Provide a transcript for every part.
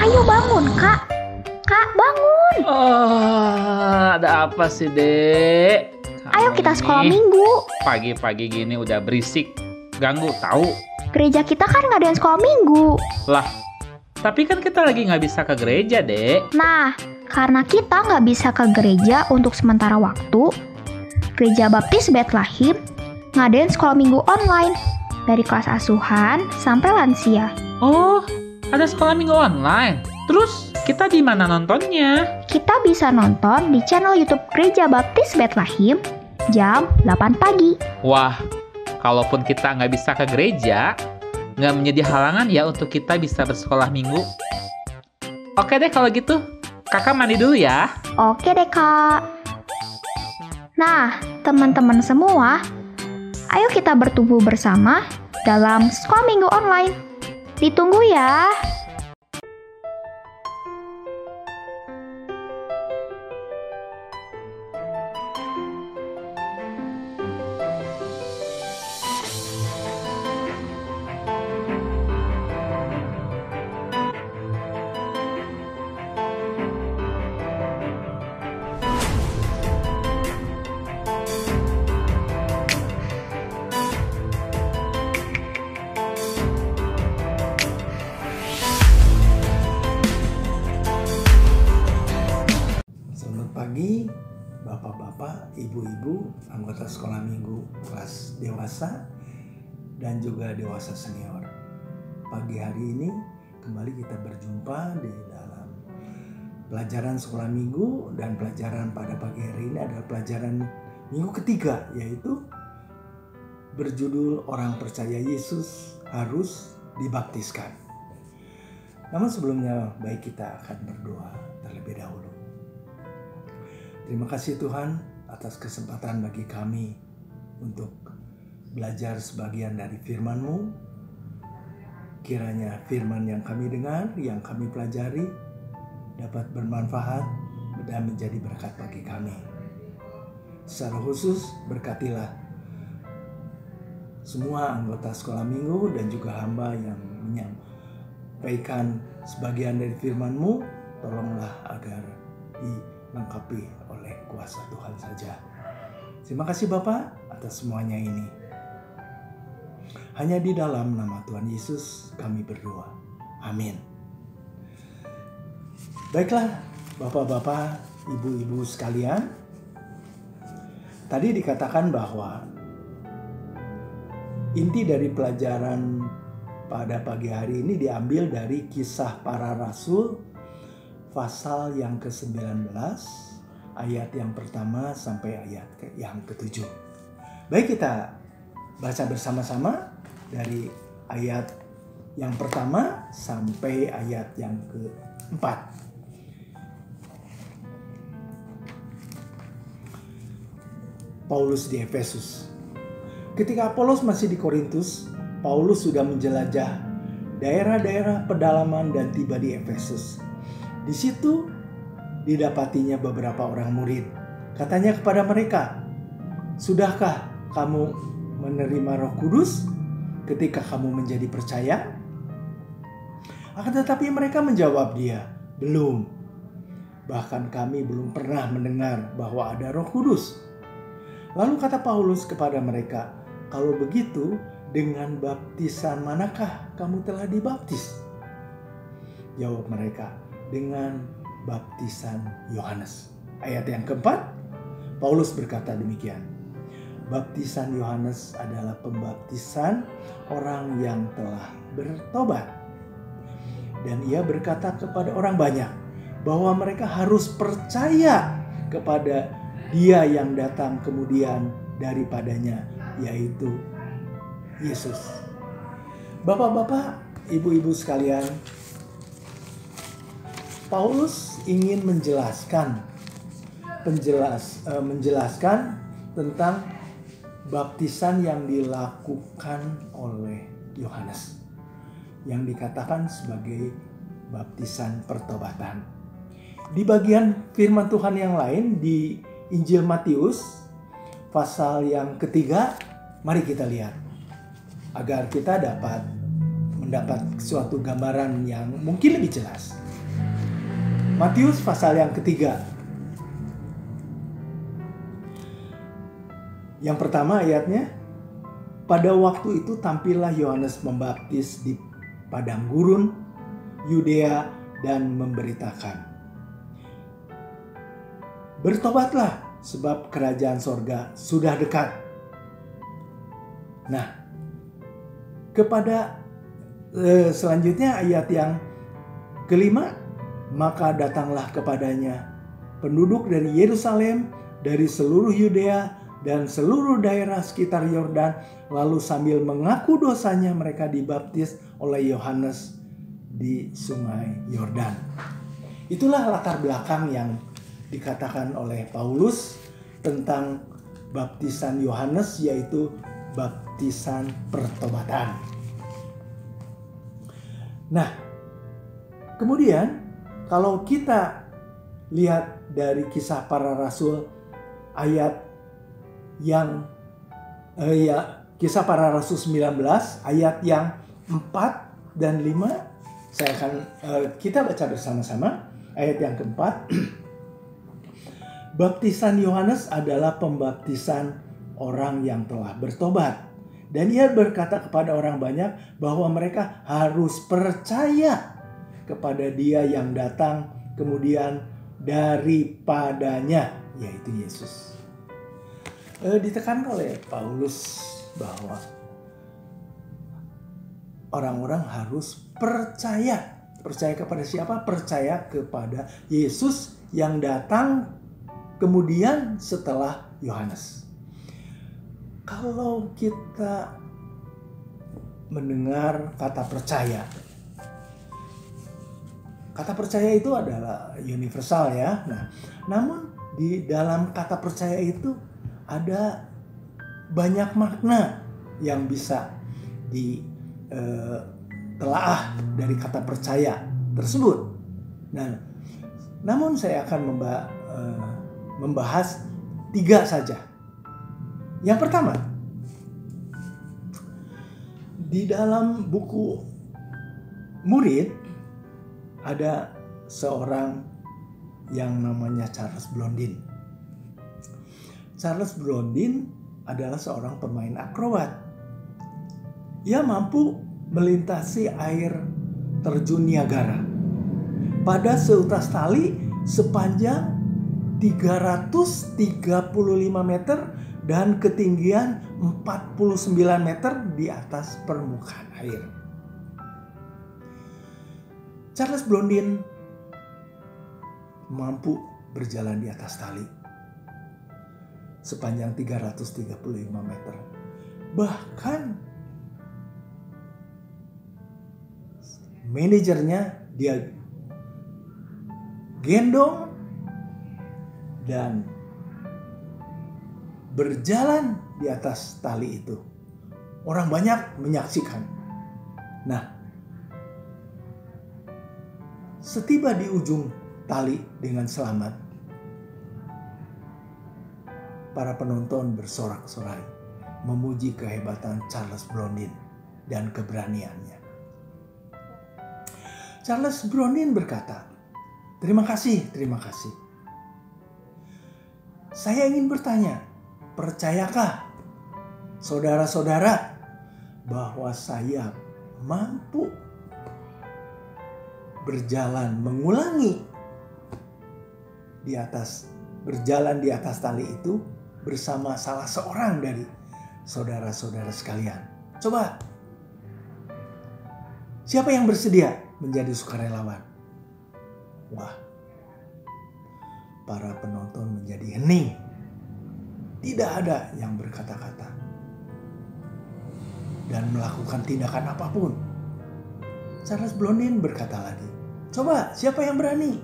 Ayo bangun, Kak. Kak, bangun. Ada apa sih, Dek? Ayo kita sekolah minggu. Pagi-pagi gini udah berisik. Ganggu, tahu? Gereja kita kan ngadain sekolah minggu. Lah, tapi kan kita lagi nggak bisa ke gereja, Dek. Nah, karena kita nggak bisa ke gereja untuk sementara waktu, Gereja Baptis Bethlehem ngadain sekolah minggu online dari kelas asuhan sampai lansia. Oh, ada sekolah minggu online. Terus kita di mana nontonnya? Kita bisa nonton di channel YouTube Gereja Baptis Bethlehem jam 8 pagi. Wah, kalaupun kita nggak bisa ke gereja, nggak menjadi halangan ya untuk kita bisa bersekolah minggu. Oke deh kalau gitu, kakak mandi dulu ya. Oke deh, Kak. Nah, teman-teman semua, ayo kita bertumbuh bersama dalam sekolah minggu online. Ditunggu ya. Pagi, bapak-bapak, ibu-ibu, anggota sekolah minggu kelas dewasa dan juga dewasa senior. Pagi hari ini kembali kita berjumpa di dalam pelajaran sekolah minggu, dan pelajaran pada pagi hari ini adalah pelajaran minggu ketiga, yaitu berjudul Orang Percaya Yesus Harus Dibaptiskan. Namun sebelumnya, baik kita akan berdoa terlebih dahulu. Terima kasih Tuhan atas kesempatan bagi kami untuk belajar sebagian dari firman-Mu. Kiranya firman yang kami dengar, yang kami pelajari dapat bermanfaat dan menjadi berkat bagi kami. Secara khusus berkatilah semua anggota sekolah minggu dan juga hamba yang menyampaikan sebagian dari firman-Mu. Tolonglah agar dilengkapi oleh kuasa Tuhan saja. Terima kasih Bapa atas semuanya ini. Hanya di dalam nama Tuhan Yesus kami berdoa. Amin. Baiklah Bapak-bapak, Ibu-ibu sekalian. Tadi dikatakan bahwa inti dari pelajaran pada pagi hari ini diambil dari Kisah Para Rasul pasal yang ke-19, ayat yang pertama sampai ayat yang ke-7. Baik, kita baca bersama-sama dari ayat yang pertama sampai ayat yang ke-4. Paulus di Efesus. Ketika Apolos masih di Korintus, Paulus sudah menjelajah daerah-daerah pedalaman dan tiba di Efesus. Di situ didapatinya beberapa orang murid. Katanya kepada mereka, "Sudahkah kamu menerima Roh Kudus ketika kamu menjadi percaya?" Akan tetapi mereka menjawab dia, "Belum. Bahkan kami belum pernah mendengar bahwa ada Roh Kudus." Lalu kata Paulus kepada mereka, "Kalau begitu, dengan baptisan manakah kamu telah dibaptis?" Jawab mereka, "Dengan baptisan Yohanes." Ayat yang keempat, Paulus berkata demikian, "Baptisan Yohanes adalah pembaptisan orang yang telah bertobat." Dan ia berkata kepada orang banyak bahwa mereka harus percaya kepada Dia yang datang kemudian daripadanya, yaitu Yesus. Bapak-bapak, ibu-ibu sekalian, Paulus ingin menjelaskan tentang baptisan yang dilakukan oleh Yohanes, yang dikatakan sebagai baptisan pertobatan. Di bagian firman Tuhan yang lain di Injil Matius pasal yang ketiga, mari kita lihat agar kita dapat mendapat suatu gambaran yang mungkin lebih jelas. Matius pasal yang ketiga. Yang pertama ayatnya, pada waktu itu tampillah Yohanes membaptis di padang gurun Yudea dan memberitakan, bertobatlah sebab kerajaan sorga sudah dekat. Nah, kepada selanjutnya ayat yang kelima, maka datanglah kepadanya penduduk dari Yerusalem, dari seluruh Yudea dan seluruh daerah sekitar Yordan, lalu sambil mengaku dosanya mereka dibaptis oleh Yohanes di sungai Yordan. Itulah latar belakang yang dikatakan oleh Paulus tentang baptisan Yohanes, yaitu baptisan pertobatan. Nah, kemudian kalau kita lihat dari Kisah Para Rasul ayat yang Kisah Para Rasul 19 ayat yang 4 dan 5, kita baca bersama-sama ayat yang keempat. Baptisan Yohanes adalah pembaptisan orang yang telah bertobat, dan ia berkata kepada orang banyak bahwa mereka harus percaya kepada Dia yang datang kemudian daripadanya, yaitu Yesus. Ditekankan oleh Paulus bahwa orang-orang harus percaya. Percaya kepada siapa? Percaya kepada Yesus yang datang kemudian setelah Yohanes. Kalau kita mendengar kata percaya itu adalah universal ya. Nah, namun di dalam kata percaya itu ada banyak makna yang bisa ditelaah dari kata percaya tersebut. Nah, namun saya akan membahas 3 saja. Yang pertama, di dalam buku Murid ada seorang yang namanya Charles Blondin. Charles Blondin adalah seorang pemain akrobat. Ia mampu melintasi air terjun Niagara pada seutas tali sepanjang 335 meter dan ketinggian 49 meter di atas permukaan air. Charles Blondin mampu berjalan di atas tali sepanjang 335 meter. Bahkan manajernya dia gendong dan berjalan di atas tali itu. Orang banyak menyaksikan. Nah, setiba di ujung tali dengan selamat, para penonton bersorak-sorai memuji kehebatan Charles Blondin dan keberaniannya. Charles Blondin berkata, terima kasih. Saya ingin bertanya, percayakah saudara-saudara bahwa saya mampu mengulangi berjalan di atas tali itu bersama salah seorang dari saudara-saudara sekalian? Coba, siapa yang bersedia menjadi sukarelawan? Wah, para penonton menjadi hening. Tidak ada yang berkata-kata dan melakukan tindakan apapun. Charles Blondin berkata lagi, coba siapa yang berani?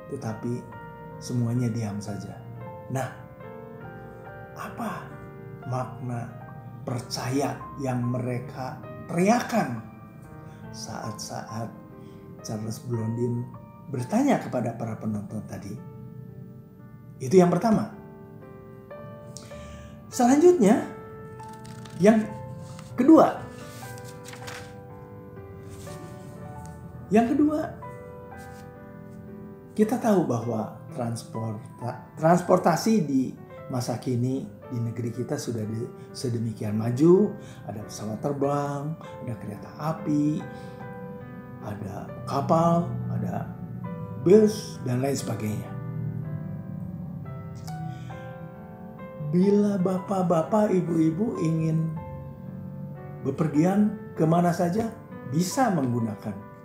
Tetapi semuanya diam saja. Nah, apa makna percaya yang mereka teriakan saat-saat Charles Blondin bertanya kepada para penonton tadi? Itu yang pertama. Selanjutnya, yang kedua, Yang kedua, kita tahu bahwa transportasi di masa kini di negeri kita sudah sedemikian maju. Ada pesawat terbang, ada kereta api, ada kapal, ada bus, dan lain sebagainya. Bila bapak-bapak, ibu-ibu ingin bepergian kemana saja, bisa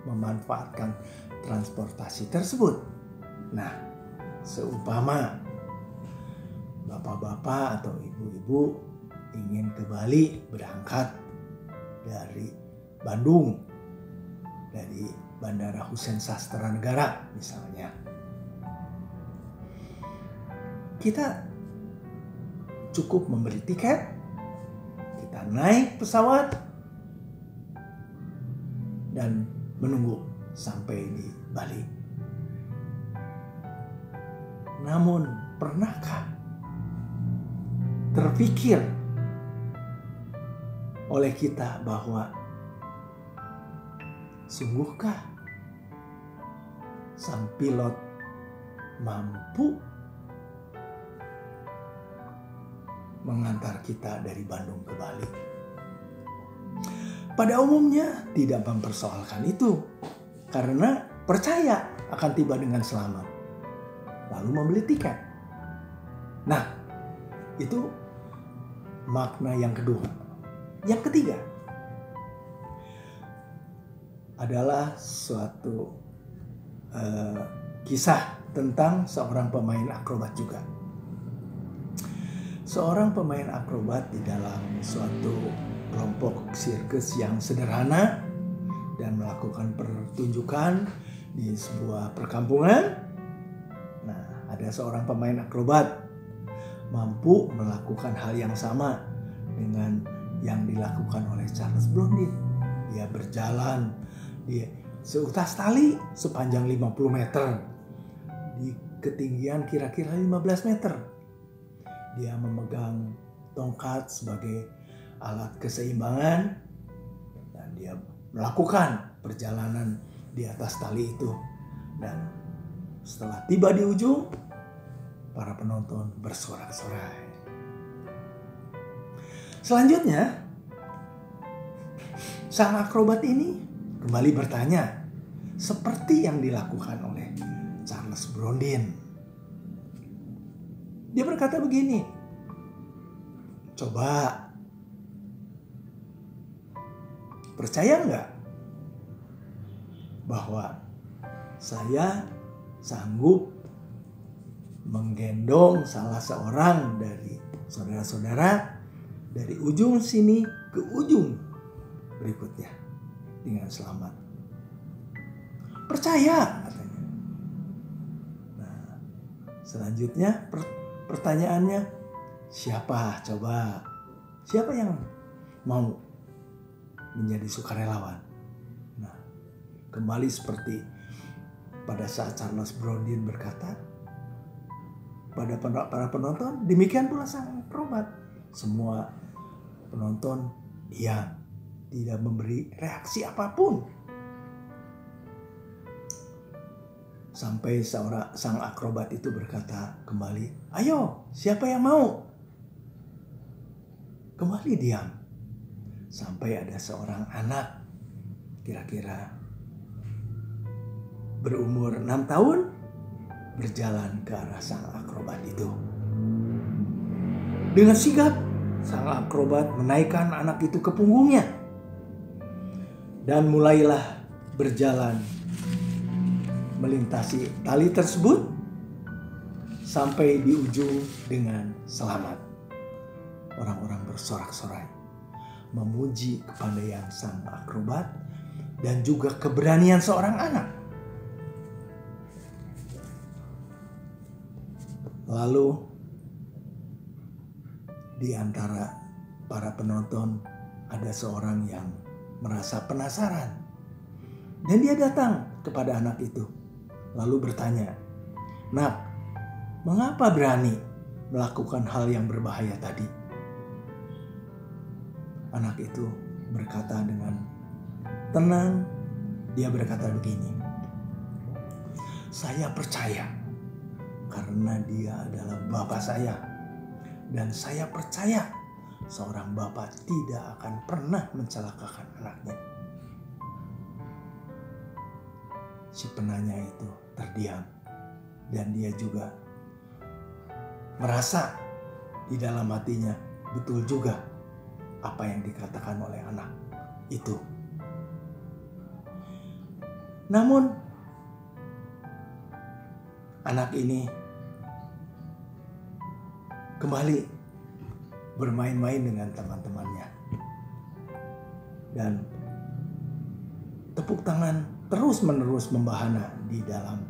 memanfaatkan transportasi tersebut. Nah, seumpama bapak-bapak atau ibu-ibu ingin ke Bali, berangkat dari Bandung, dari Bandara Husein Sastranegara misalnya, kita cukup membeli tiket, kita naik pesawat, dan menunggu sampai di Bali. Namun, pernahkah terpikir oleh kita bahwa sungguhkah sang pilot mampu mengantar kita dari Bandung ke Bali? Pada umumnya tidak mempersoalkan itu karena percaya akan tiba dengan selamat, lalu membeli tiket. Nah, itu makna yang kedua. Yang ketiga adalah suatu kisah tentang seorang pemain akrobat juga. Seorang pemain akrobat di dalam suatu kelompok sirkus yang sederhana dan melakukan pertunjukan di sebuah perkampungan. Nah, ada seorang pemain akrobat mampu melakukan hal yang sama dengan yang dilakukan oleh Charles Blondin. Dia berjalan di seutas tali sepanjang 50 meter di ketinggian kira-kira 15 meter. Dia memegang tongkat sebagai alat keseimbangan dan dia melakukan perjalanan di atas tali itu. Dan setelah tiba di ujung, para penonton bersorak-sorai. Selanjutnya, sang akrobat ini kembali bertanya, seperti yang dilakukan oleh Charles Blondin. Dia berkata begini, coba, percaya nggak bahwa saya sanggup menggendong salah seorang dari saudara-saudara dari ujung sini ke ujung berikutnya dengan selamat? Percaya, katanya. Nah, selanjutnya pertanyaannya, siapa yang mau menjadi sukarelawan? Nah, kembali seperti pada saat Charles Blondin berkata pada para penonton, demikian pula sang akrobat. Semua penonton diam, tidak memberi reaksi apapun. Sampai sang akrobat itu berkata kembali, ayo, siapa yang mau? Kembali diam. Sampai ada seorang anak kira-kira berumur 6 tahun berjalan ke arah sang akrobat itu. Dengan sigap, sang akrobat menaikkan anak itu ke punggungnya dan mulailah berjalan melintasi tali tersebut sampai di ujung dengan selamat. Orang-orang bersorak-sorai memuji kepandaian sang akrobat dan juga keberanian seorang anak. Lalu di antara para penonton ada seorang yang merasa penasaran dan dia datang kepada anak itu lalu bertanya, "Nak, mengapa berani melakukan hal yang berbahaya tadi?" Anak itu berkata dengan tenang Dia berkata begini, "Saya percaya karena dia adalah Bapa saya. Dan saya percaya seorang Bapa tidak akan pernah mencelakakan anaknya." Si penanya itu terdiam dan dia juga merasa di dalam hatinya betul juga apa yang dikatakan oleh anak itu. Namun anak ini kembali bermain-main dengan teman-temannya. Dan tepuk tangan terus-menerus membahana di dalam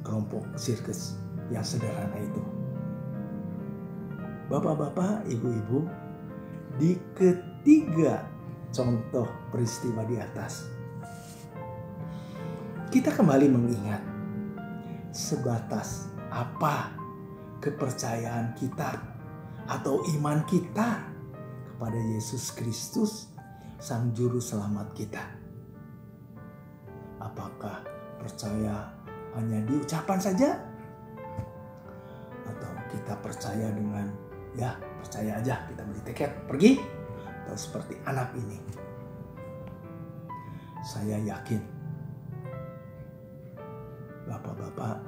kelompok sirkus yang sederhana itu. Bapak-bapak, ibu-ibu, di ketiga contoh peristiwa di atas, kita kembali mengingat sebatas apa kepercayaan kita atau iman kita kepada Yesus Kristus, Sang Juru Selamat kita. Apakah percaya hanya di ucapan saja? Atau kita percaya dengan ya percaya aja, kita beli tiket pergi? Atau seperti anak ini? Saya yakin bapak-bapak,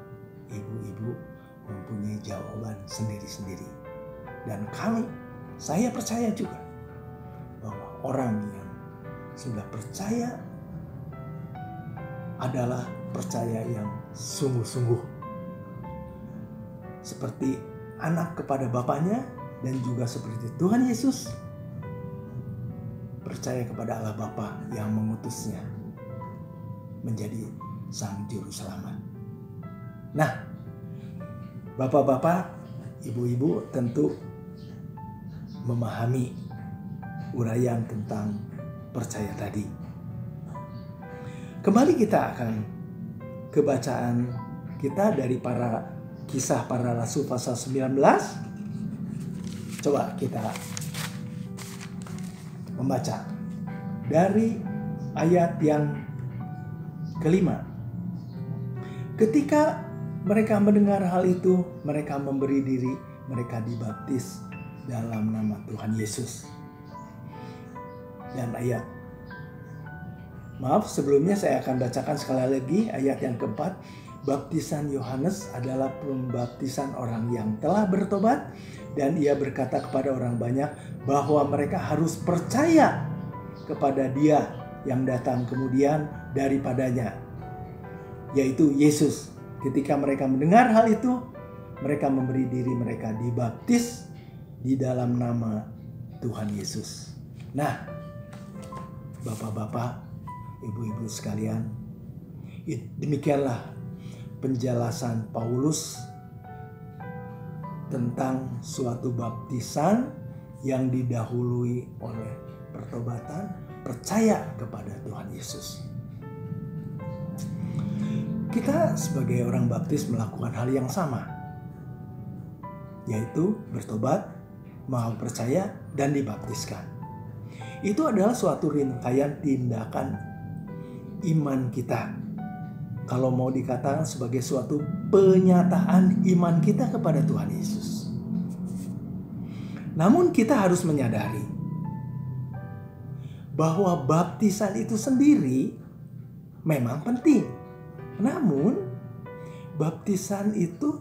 ibu-ibu mempunyai jawaban sendiri-sendiri. Dan saya percaya juga bahwa orang yang sudah percaya adalah percaya yang sungguh-sungguh. Seperti anak kepada bapaknya dan juga seperti Tuhan Yesus percaya kepada Allah Bapa yang mengutusnya menjadi Sang Juru Selamat. Nah, bapak-bapak, ibu-ibu tentu memahami uraian tentang percaya tadi. Kembali kita akan kebacaan kita dari Kisah Para Rasul pasal 19. Coba kita membaca dari ayat yang kelima. Ketika mereka mendengar hal itu, mereka memberi diri, mereka dibaptis dalam nama Tuhan Yesus. Dan sebelumnya saya akan bacakan sekali lagi ayat yang keempat. Baptisan Yohanes adalah pembaptisan orang yang telah bertobat, dan ia berkata kepada orang banyak bahwa mereka harus percaya kepada Dia yang datang kemudian daripadanya, yaitu Yesus. Ketika mereka mendengar hal itu, mereka memberi diri mereka dibaptis di dalam nama Tuhan Yesus. Nah, bapak-bapak, ibu-ibu sekalian, demikianlah penjelasan Paulus tentang suatu baptisan yang didahului oleh pertobatan, percaya kepada Tuhan Yesus. Kita sebagai orang baptis melakukan hal yang sama, yaitu bertobat, mau percaya, dan dibaptiskan. Itu adalah suatu rangkaian tindakan iman kita. Kalau mau dikatakan sebagai suatu penyataan iman kita kepada Tuhan Yesus. Namun kita harus menyadari bahwa baptisan itu sendiri memang penting. Namun baptisan itu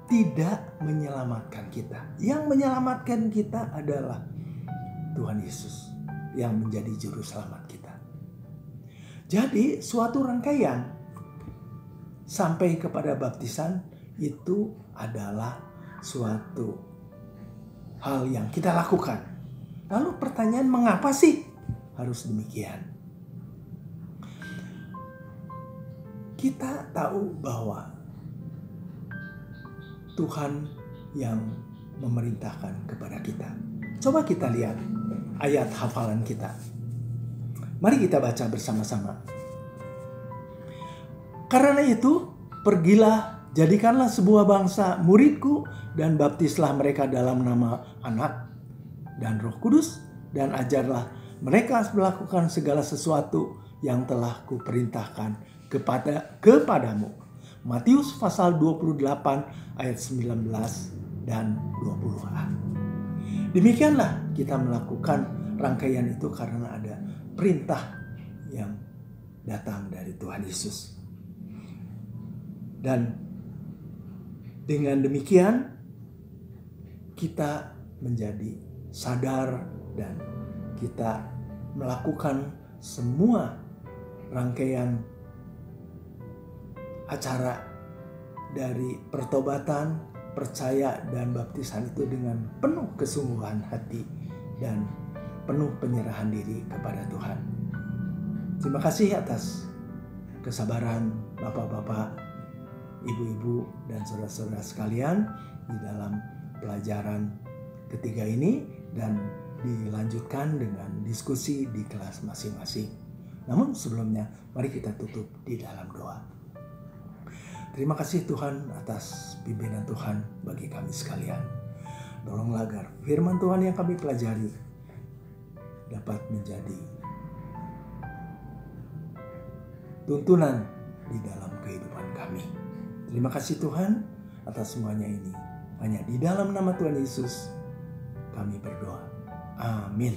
tidak menyelamatkan kita. Yang menyelamatkan kita adalah Tuhan Yesus yang menjadi juru selamat kita. Jadi suatu rangkaian sampai kepada baptisan itu adalah suatu hal yang kita lakukan. Lalu pertanyaan, mengapa sih harus demikian? Kita tahu bahwa Tuhan yang memerintahkan kepada kita. Coba kita lihat ayat hafalan kita. Mari kita baca bersama-sama. Karena itu, pergilah, jadikanlah sebuah bangsa muridku, dan baptislah mereka dalam nama Anak dan Roh Kudus, dan ajarlah mereka melakukan segala sesuatu yang telah kuperintahkan kepadamu. Matius pasal 28 ayat 19 dan 20a. Demikianlah kita melakukan rangkaian itu karena ada perintah yang datang dari Tuhan Yesus. Dan dengan demikian kita menjadi sadar dan kita melakukan semua rangkaian acara dari pertobatan, percaya, dan baptisan itu dengan penuh kesungguhan hati dan penuh penyerahan diri kepada Tuhan. Terima kasih atas kesabaran Bapak-bapak, Ibu-ibu, dan saudara-saudara sekalian di dalam pelajaran ketiga ini, dan dilanjutkan dengan diskusi di kelas masing-masing. Namun sebelumnya, mari kita tutup di dalam doa. Terima kasih Tuhan atas pimpinan Tuhan bagi kami sekalian. Tolonglah agar firman Tuhan yang kami pelajari dapat menjadi tuntunan di dalam kehidupan kami. Terima kasih Tuhan atas semuanya ini. Hanya di dalam nama Tuhan Yesus kami berdoa. Amin.